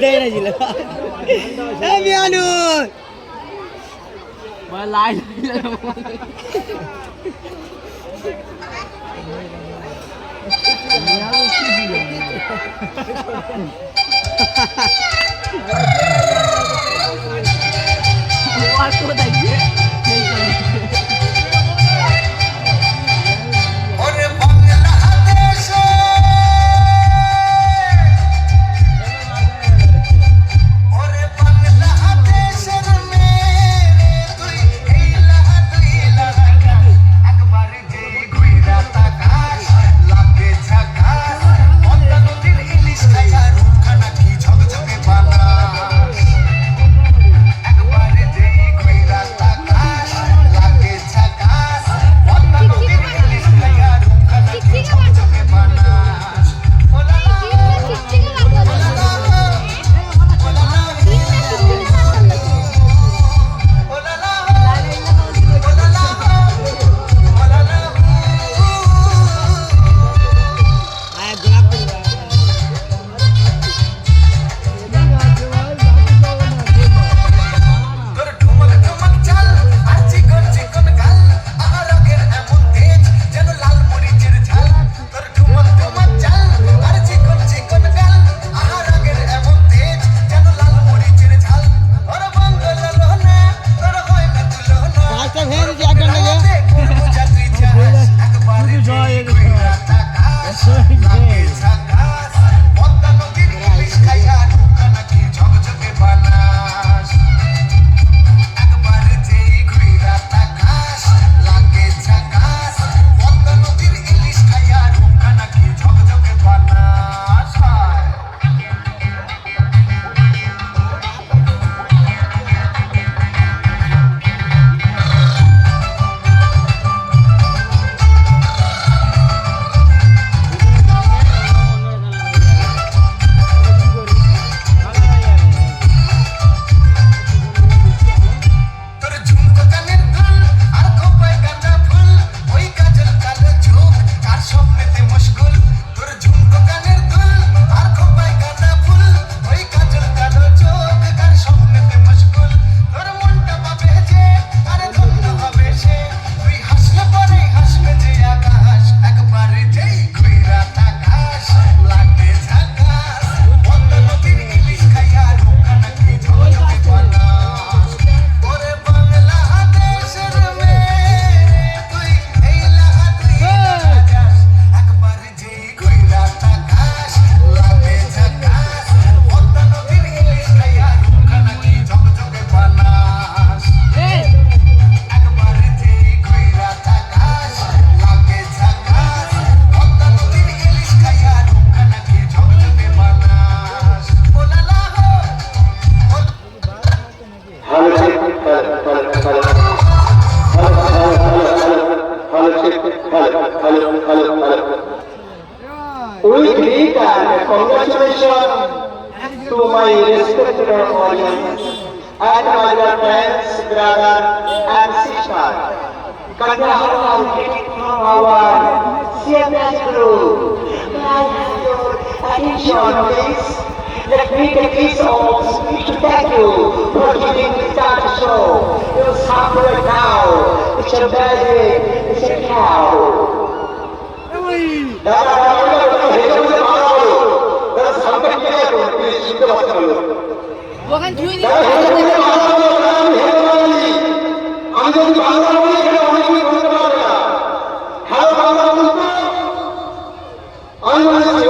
দেয় না ছিল মিয়ানু লাই We greet and congratulations to my respected audience and my dear friends, brother and sister. Congratulations from our CMS group. Attention please. Let me take this opportunity to thank you for giving me time to show. You're suffering now. It's a magic. It's a cow. ওখান ধুয়ে আমি যদি বাংলা বলি এখানে অনেকেই বলতে পারবে না। হ্যালো বাংলা বলতে আমি বলেছি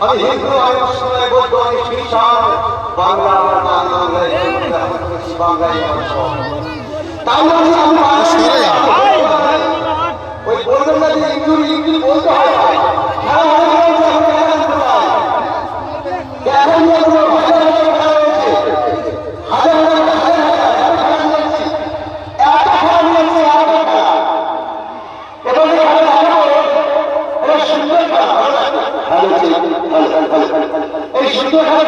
আমি হিন্দু আমি মুসলিম বৌদ্ধ আমি খ্রিস্টান বাংলা আমার বাংলায় তাই ওই বলবেন না যে ইংরেজি বলতে হয় সুন্দর এই সুন্দর খেলা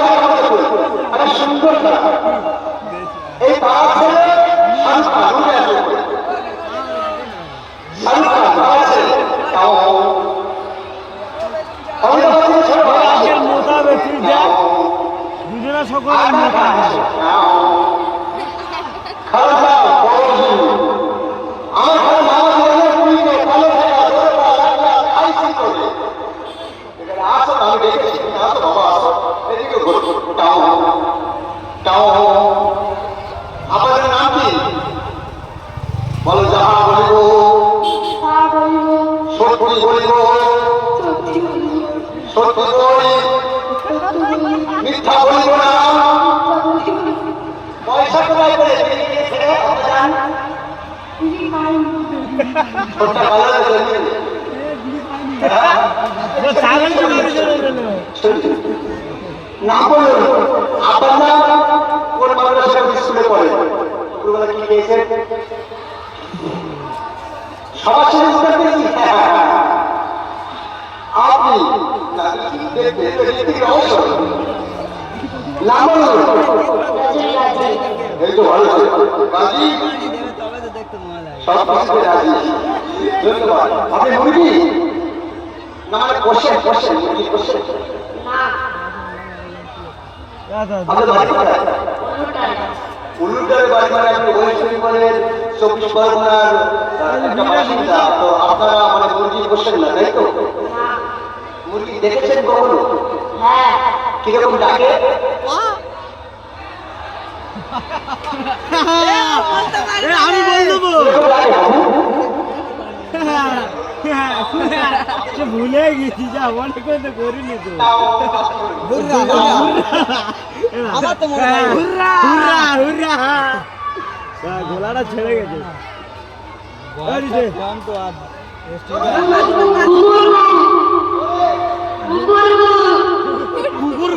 একটা সুন্দর খেলা এই পাড়া ছেলে শাহরুখ খান শাহরুখ খান পাড়া ছেলে মোটা বেশি যায় দুজনে সকলে মোটা আপনাদের নাম কি বলো? যাহা বলিব সত্যি বলিব সত্যি বলি মিথ্যা বলিব না। পয়সা কোথায় করে না বলুন আপনার নাম কোন মাদ্রাসা স্কুলে পড়ে? কি পেয়েছেন? সবার সাথে আপনি নাম বলুন। এই তো ভালো কাজী সব কিছুতে রাজি। ধন্যবাদ। আপনি মুরগি না মানে বসে বসে মুরগি বসে উল্লুটার বাড়ি মানে আপনি ওয়েস্ট বেঙ্গলের 24 পরগনার একটা বাসিন্দা। তো আপনারা মানে মুরগি বসেন না তাই তো? মুরগি দেখেছেন কখনো? হ্যাঁ। কিরকম ডাকে? আমি বল দেবো ভুলে গেছি যা অনেক তো করিনি তো গোলাটা ছেড়ে গেছে কুকুর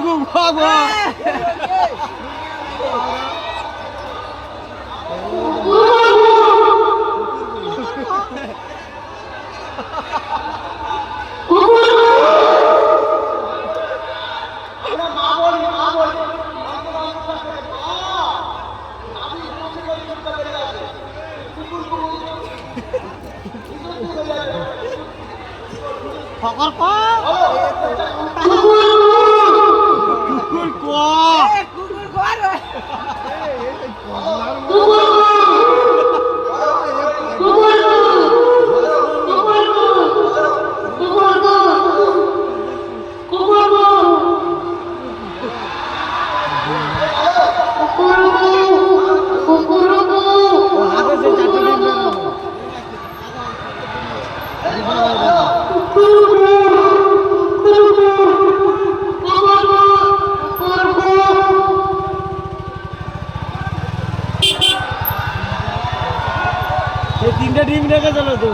তিনটা ডিম রেখে চলো তো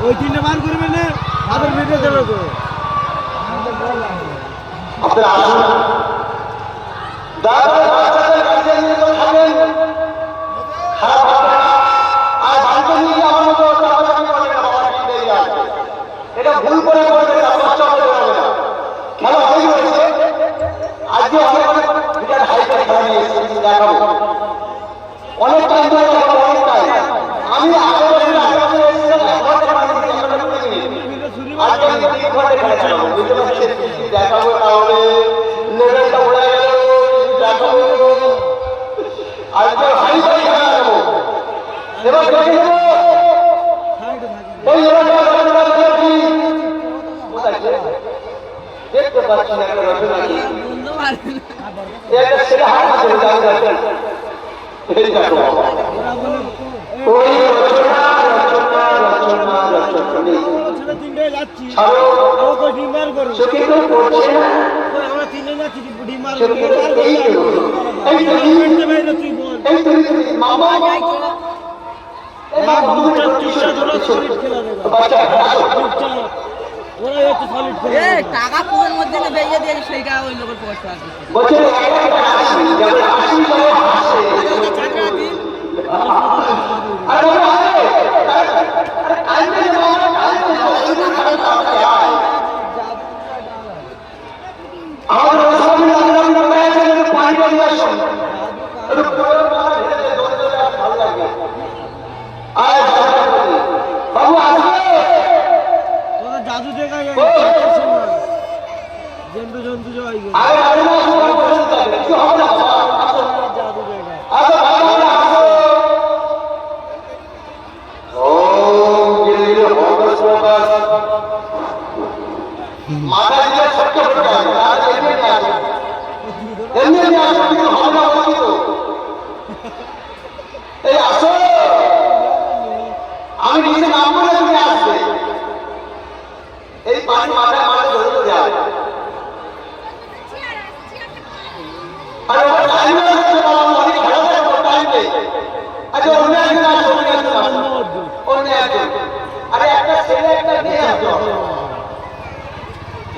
ওই তিনটা বার করবে না হাতের ভিতরে চলো তো এটা ভুল করে খেলা হয়ে গেছে। আজকে অনেক বিরাট হাইপার খেলা নিয়ে এসেছি দেখাবো অনেক টাইম ধরে অনেক টাইম আমি আগে দেখাবো তাহলে লেভেলটা উড়ে গেল দেখাবো আজকে হাই ফাই খেলা দেবো এবার দেখে নেবো দেখতে পাচ্ছি না একটা রচনা কি একটা ছেলে হাত ধরে যাবে এই দেখো ওই রচনা রচনা রচনা রচনা তিনটে যাচ্ছি ছাড়ো ডিম বার করো সে কিন্তু করছে না আমরা তিনটে যাচ্ছি ডিম বার এই তো মামা টাকা পুরের মধ্যে বেরিয়ে দিয়ে সেইটা ওই লোকের পয়সা আছে আমাদের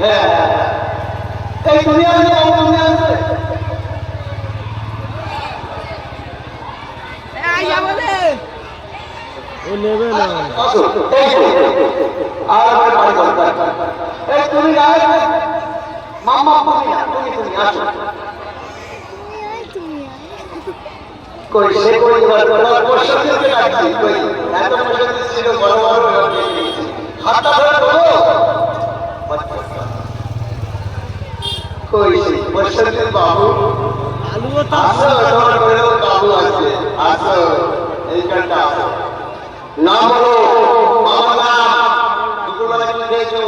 হ্যাঁ এই তুমি আসবে বাবু, তুমি আসবে। ও নেবে না। আসো, এই তো। আর আমার বাড়ি দরকার। এই তুমি না আসবে? মাম্মা তুমি না, তুমি আসো। কই সে কই তোমার প্রশাসনকে ডাকছি, কই এত প্রশাসন ছিল বড় বড় হাতটা ধরে বলো। কই সে প্রশাসন বাবু, আলুও তো আসো তোমার বড় বাবু আসছে, আসো এইখানটা আসো। নাম বলো, আমার নাম। দুপুরবেলা কি খেয়েছো?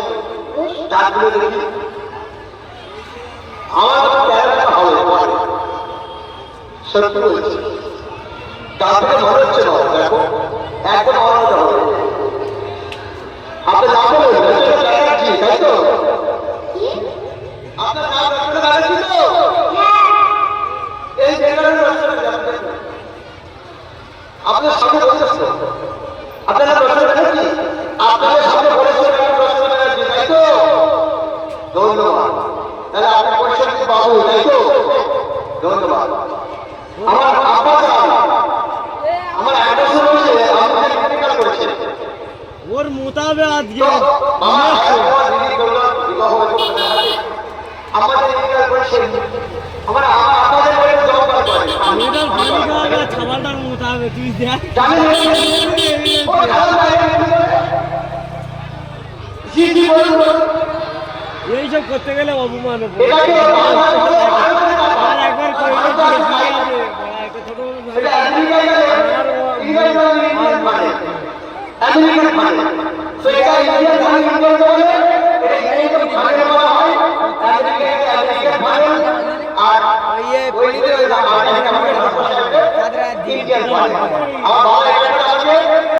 ডাকগুলো দেখি। আমার তো ক্যারেক্টার হবে পরে। সত্যি বলছি, ডাক্তার মনে হচ্ছে না, দেখো একদম আলাদা হবে। আপনার নাম বলুন, ডক্টর ব্যানার্জি, তাই তো? আপনার নাম ডক্টর ব্যানার্জি তো? এই জেনারেল ডক্টর ব্যানার্জি। আপনার সামনে বলেছেন তো? আপনার নাম ডক্টর ব্যানার্জি? আপনাদের সামনে বলেছেন ডক্টর ব্যানার্জি, তাই তো? ধন্যবাদ। তাহলে আপনি প্রশাসনিক বাবু, তাই তো? ধন্যবাদ। আমার আব্বা আমার 1 বছর হয়েছে আমাকে মেডিকেল করেছে। ওর মোতাবে আজকে আমার দিদি বলল বিবাহ হয়েছে আমাদের মেডিকেল করেছে। আমার আপনাদের বাড়িতে জব করে মেয়েটার পানি খাওয়াবে ছাবালটার মোতাবে তুই দেখ। জানেন ও খালা জি জি বলুন। এইসব করতে গেলে অপমান হবে। এটাকে আর একবার কইলে একটা ছোট এটা আমেরিকান মানে আমেরিকান মানে তো এটা ইন্ডিয়ান ধান ইন্ডিয়ান বলে এটা ইন্ডিয়ান ধান বলা হয় আমেরিকান মানে আর ওই পরিচিত ইন্ডিয়ান মানে আমার বাবা